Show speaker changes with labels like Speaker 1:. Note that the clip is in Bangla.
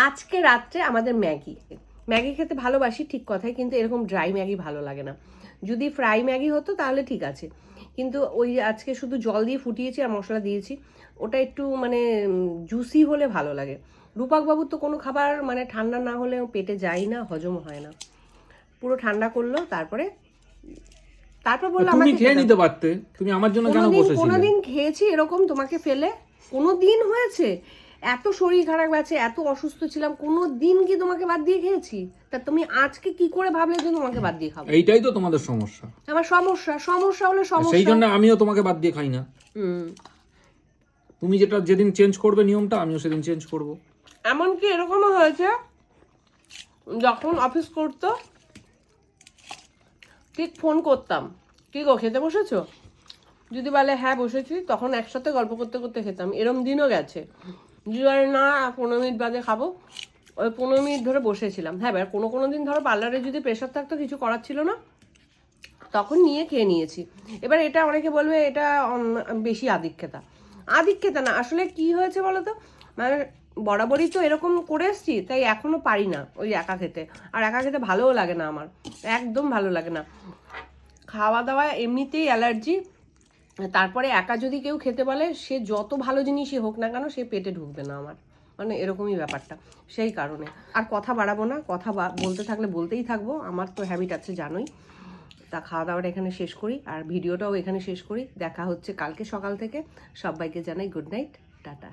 Speaker 1: আজকে রাত্রে আমাদের ম্যাগি খেতে ভালোবাসি ঠিক কথাই, কিন্তু এরকম ড্রাই ম্যাগি ভালো লাগে না। যদি ফ্রাই ম্যাগি হতো তাহলে ঠিক আছে, কিন্তু ওই আজকে শুধু জল দিয়ে ফুটিয়েছি আর মশলা দিয়েছি, ওটা একটু মানে জুসি হলে ভালো লাগে। রূপকবাবুর তো কোনো খাবার মানে ঠান্ডা না হলে পেটে যায় না, হজম হয় না। পুরো ঠান্ডা করলো, তারপর বললো
Speaker 2: তুমি
Speaker 1: আমাকে
Speaker 2: খেয়ে নিতে পারতে, তুমি আমার জন্য কেন বসেছিলে?
Speaker 1: কোনোদিন খেয়েছি এরকম তোমাকে ফেলে? কোনোদিন হয়েছে? এত শরীর খারাপ আছে, এত অসুস্থ ছিলাম, কোনো দিন কি তোমাকে বাদ দিয়ে খেয়েছি? তা তুমি আজকে কি করে ভাবলে যে তোমাকে বাদ দিয়ে খাবো?
Speaker 2: এইটাই তো তোমাদের সমস্যা।
Speaker 1: আমার সমস্যা হলে
Speaker 2: সেই
Speaker 1: সমস্যা।
Speaker 2: জন্য আমিও তোমাকে বাদ দিয়ে খাই না। তুমি যেদিন চেঞ্জ করবে নিয়মটা, আমিও সেদিন চেঞ্জ করব।
Speaker 1: এমনকি এরকমও হয়েছে, যখন অফিস করতো ঠিক ফোন করতাম, কি গো খেতে বসেছো? যদি বলে হ্যাঁ বসেছি, তখন একসাথে গল্প করতে করতে খেতাম। এরম দিনও গেছে যদি বলে না 15 মিনিট বাদে খাবো, ওই 15 মিনিট ধরে বসেছিলাম। হ্যাঁ, এবার কোনো দিন ধরো পার্লারে যদি প্রেশার থাকতো, কিছু করার ছিল না, তখন নিয়ে খেয়ে নিয়েছি। এবার এটা অনেকে বলবে এটা বেশি আধিক্যতা না, আসলে কি হয়েছে বলো তো, মানে বরাবরই তো এরকম করে এসছি, তাই এখনো পারি না ওই একা খেতে। আর একা খেতে ভালোও লাগে না আমার, একদম ভালো লাগে না। খাওয়া দাওয়া এমনিতেই অ্যালার্জি, তারপরে একা যদি কেউ খেতে বলে, সে যত ভালো জিনিসই হোক না কেন, সে পেটে ঢুকবে না আমার, মানে এরকমই ব্যাপারটা। সেই কারণে আর কথা বাড়াবো না, বলতে থাকলে বলতেই থাকবো, আমার তো হ্যাবিট আছে জানোই। তা খাওয়া দাওয়াটা এখানে শেষ করি, আর ভিডিওটাও এখানে শেষ করি। দেখা হচ্ছে কালকে সকাল থেকে। সবাইকে জানাই গুড নাইট, টাটা।